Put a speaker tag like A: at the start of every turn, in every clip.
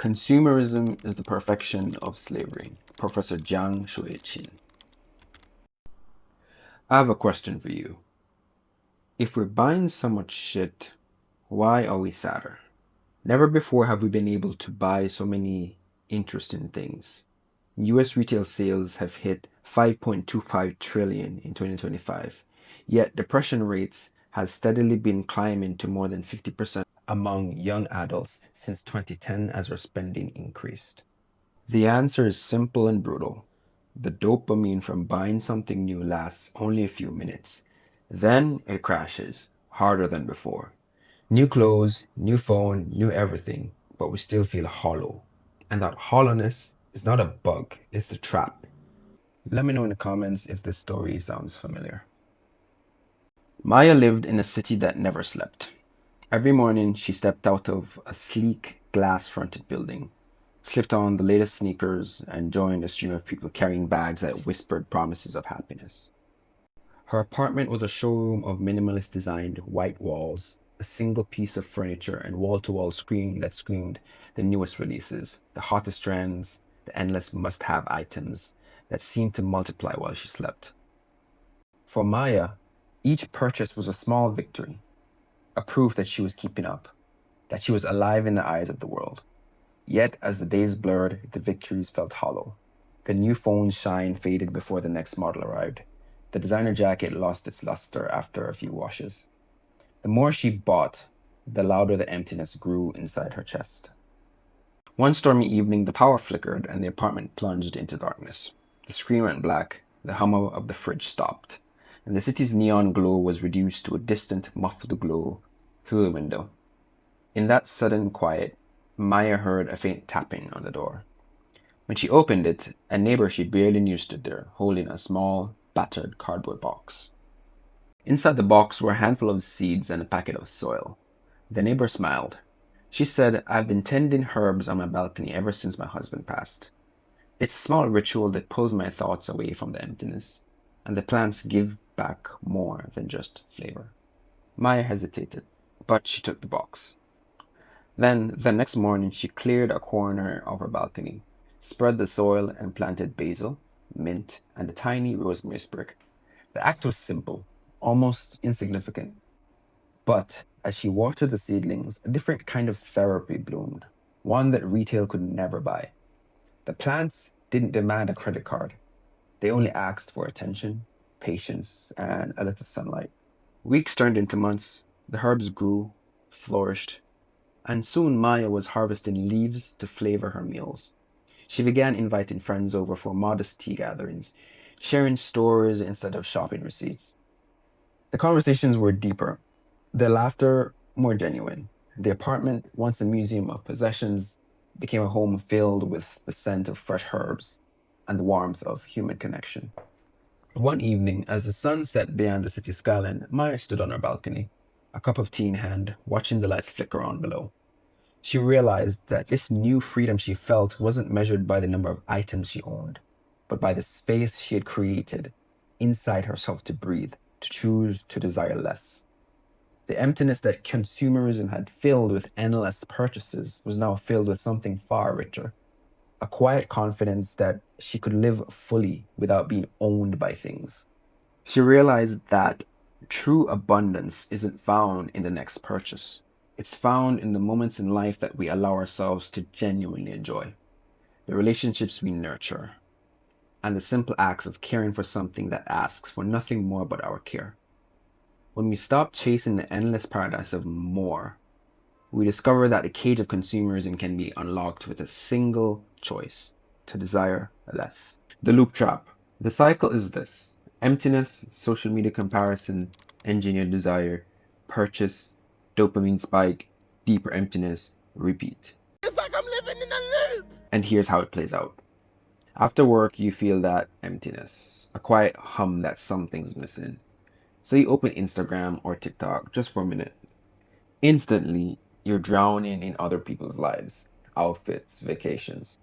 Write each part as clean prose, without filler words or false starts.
A: Consumerism is the perfection of slavery. Professor Jiang Shuiqin. I have a question for you. If we're buying so much shit, why are we sadder? Never before have we been able to buy so many interesting things. US retail sales have hit 5.25 trillion in 2025, yet depression rates has steadily been climbing to more than 50% among young adults since 2010 as our spending increased. The answer is simple and brutal. The dopamine from buying something new lasts only a few minutes. Then it crashes, harder than before. New clothes, new phone, new everything, but we still feel hollow. And that hollowness is not a bug, it's the trap. Let me know in the comments if this story sounds familiar. Maya lived in a city that never slept. Every morning she stepped out of a sleek, glass-fronted building, slipped on the latest sneakers, and joined a stream of people carrying bags that whispered promises of happiness. Her apartment was a showroom of minimalist designed white walls, a single piece of furniture, and wall-to-wall screen that screamed the newest releases, the hottest trends, the endless must-have items that seemed to multiply while she slept. For Maya, each purchase was a small victory, a proof that she was keeping up, that she was alive in the eyes of the world. Yet, as the days blurred, the victories felt hollow. The new phone's shine faded before the next model arrived. The designer jacket lost its luster after a few washes. The more she bought, the louder the emptiness grew inside her chest. One stormy evening, the power flickered and the apartment plunged into darkness. The screen went black, the hum of the fridge stopped, and the city's neon glow was reduced to a distant, muffled glow through the window. In that sudden quiet, Maya heard a faint tapping on the door. When she opened it, a neighbor she barely knew stood there, holding a small, battered cardboard box. Inside the box were a handful of seeds and a packet of soil. The neighbor smiled. She said, "I've been tending herbs on my balcony ever since my husband passed. It's a small ritual that pulls my thoughts away from the emptiness, and the plants give back more than just flavor." Maya hesitated, but she took the box. Then, the next morning, she cleared a corner of her balcony, spread the soil, and planted basil, mint, and a tiny rosemary sprig. The act was simple, almost insignificant. But as she watered the seedlings, a different kind of therapy bloomed, one that retail could never buy. The plants didn't demand a credit card. They only asked for attention, patience, and a little sunlight. Weeks turned into months. The herbs grew, flourished, and soon Maya was harvesting leaves to flavor her meals. She began inviting friends over for modest tea gatherings, sharing stories instead of shopping receipts. The conversations were deeper, the laughter more genuine. The apartment, once a museum of possessions, became a home filled with the scent of fresh herbs and the warmth of human connection. One evening, as the sun set beyond the city skyline, Maya stood on her balcony, a cup of tea in hand, watching the lights flicker on below. She realized that this new freedom she felt wasn't measured by the number of items she owned, but by the space she had created inside herself to breathe, to choose, to desire less. The emptiness that consumerism had filled with endless purchases was now filled with something far richer, a quiet confidence that she could live fully without being owned by things. She realized that true abundance isn't found in the next purchase. It's found in the moments in life that we allow ourselves to genuinely enjoy, the relationships we nurture, and the simple acts of caring for something that asks for nothing more but our care. When we stop chasing the endless paradise of more, we discover that the cage of consumerism can be unlocked with a single choice: to desire less. The loop trap. The cycle is this: emptiness, social media comparison, engineered desire, purchase, dopamine spike, deeper emptiness, repeat. It's like I'm living in a loop! And here's how it plays out. After work, you feel that emptiness, a quiet hum that something's missing. So you open Instagram or TikTok just for a minute. Instantly, you're drowning in other people's lives, outfits, vacations.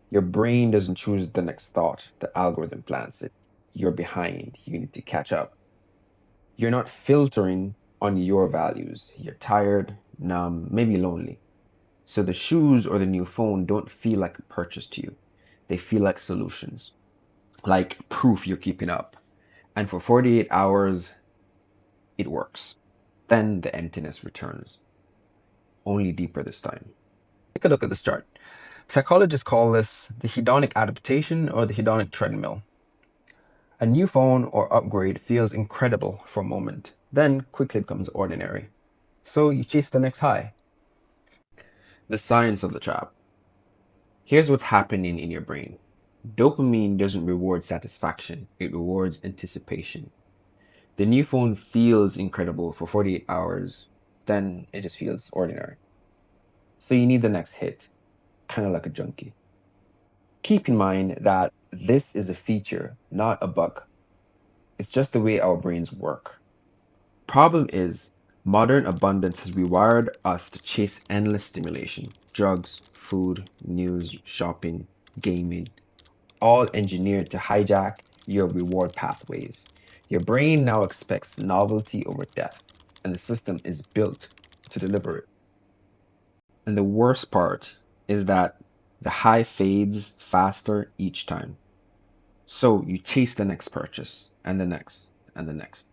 A: Your brain doesn't choose the next thought, the algorithm plants it. You're behind, you need to catch up. You're not filtering on your values. You're tired, numb, maybe lonely. So the shoes or the new phone don't feel like a purchase to you. They feel like solutions, like proof you're keeping up. And for 48 hours, it works. Then the emptiness returns, only deeper this time. Take a look at this chart. Psychologists call this the hedonic adaptation or the hedonic treadmill. A new phone or upgrade feels incredible for a moment, then quickly becomes ordinary. So you chase the next high. The science of the trap. Here's what's happening in your brain. Dopamine doesn't reward satisfaction, it rewards anticipation. The new phone feels incredible for 48 hours, then it just feels ordinary. So you need the next hit, kind of like a junkie. Keep in mind that this is a feature, not a bug. It's just the way our brains work. Problem is, modern abundance has rewired us to chase endless stimulation. Drugs, food, news, shopping, gaming, all engineered to hijack your reward pathways. Your brain now expects novelty over depth, and the system is built to deliver it. And the worst part is that the high fades faster each time. So you chase the next purchase, and the next, and the next.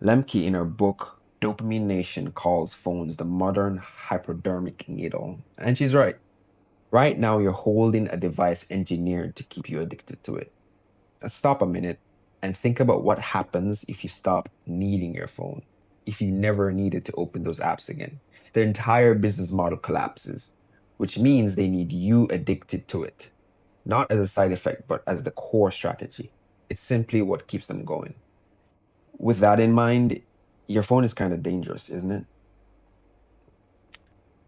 A: Lemke, in her book Dopamine Nation, calls phones the modern hypodermic needle. And she's right. Right now, you're holding a device engineered to keep you addicted to it. Now stop a minute and think about what happens if you stop needing your phone, if you never needed to open those apps again. Their entire business model collapses, which means they need you addicted to it, not as a side effect, but as the core strategy. It's simply what keeps them going. With that in mind, your phone is kind of dangerous, isn't it?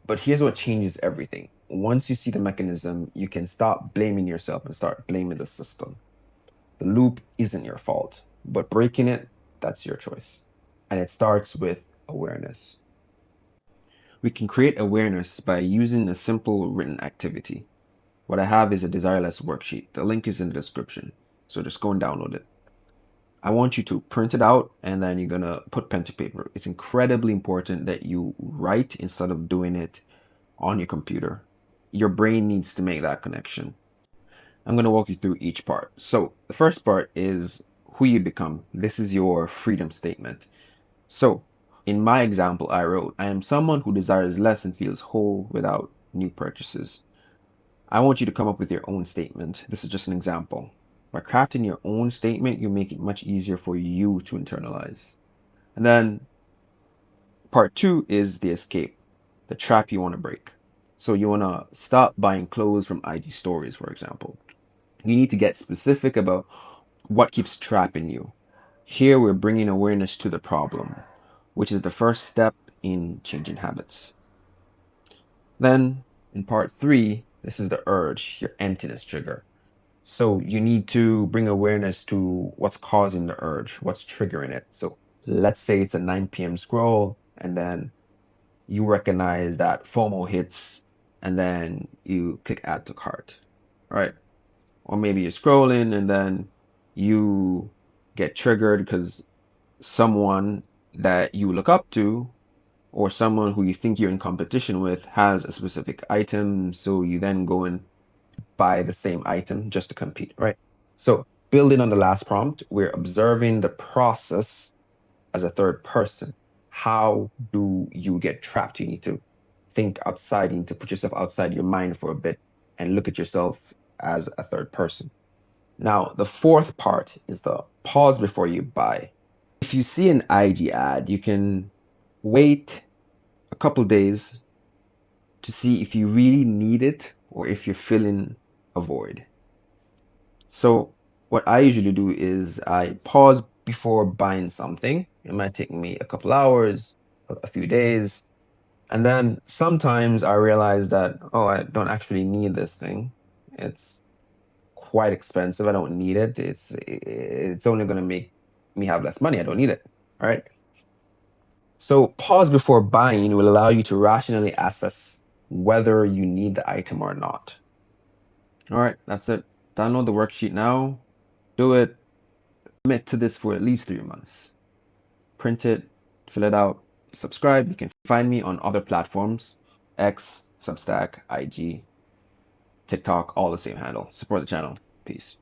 A: But here's what changes everything. Once you see the mechanism, you can stop blaming yourself and start blaming the system. The loop isn't your fault, but breaking it, that's your choice. And it starts with awareness. We can create awareness by using a simple written activity. What I have is a desireless worksheet. The link is in the description. So just go and download it. I want you to print it out and then you're going to put pen to paper. It's incredibly important that you write instead of doing it on your computer. Your brain needs to make that connection. I'm going to walk you through each part. So the first part is who you become. This is your freedom statement. So in my example, I wrote, I am someone who desires less and feels whole without new purchases. I want you to come up with your own statement. This is just an example. By crafting your own statement, you make it much easier for you to internalize. And then part 2 is the escape, the trap you want to break. So you want to stop buying clothes from IG stories, for example. You need to get specific about what keeps trapping you. Here we're bringing awareness to the problem, which is the first step in changing habits. Then in part 3, this is the urge, your emptiness trigger. So you need to bring awareness to what's causing the urge, what's triggering it. So let's say it's a 9 p.m. scroll, and then you recognize that FOMO hits, and then you click add to cart, right? Or maybe you're scrolling and then you get triggered because someone that you look up to or someone who you think you're in competition with has a specific item. So you then go and buy the same item just to compete, right? So building on the last prompt, we're observing the process as a third person. How do you get trapped? You need to think outside, you need to put yourself outside your mind for a bit and look at yourself as a third person. Now, the fourth part is the pause before you buy. If you see an IG ad, you can wait a couple days to see if you really need it or if you're filling a void. So what I usually do is I pause before buying something. It might take me a couple hours, a few days. And then sometimes I realize that, oh, I don't actually need this thing. It's quite expensive. I don't need it. It's only going to make me have less money. I don't need it. All right. So pause before buying will allow you to rationally assess whether you need the item or not. All right, that's it. Download the worksheet now. Do it. Commit to this for at least 3 months. Print it, fill it out, subscribe. You can find me on other platforms. X, Substack, IG, TikTok, all the same handle. Support the channel. Peace.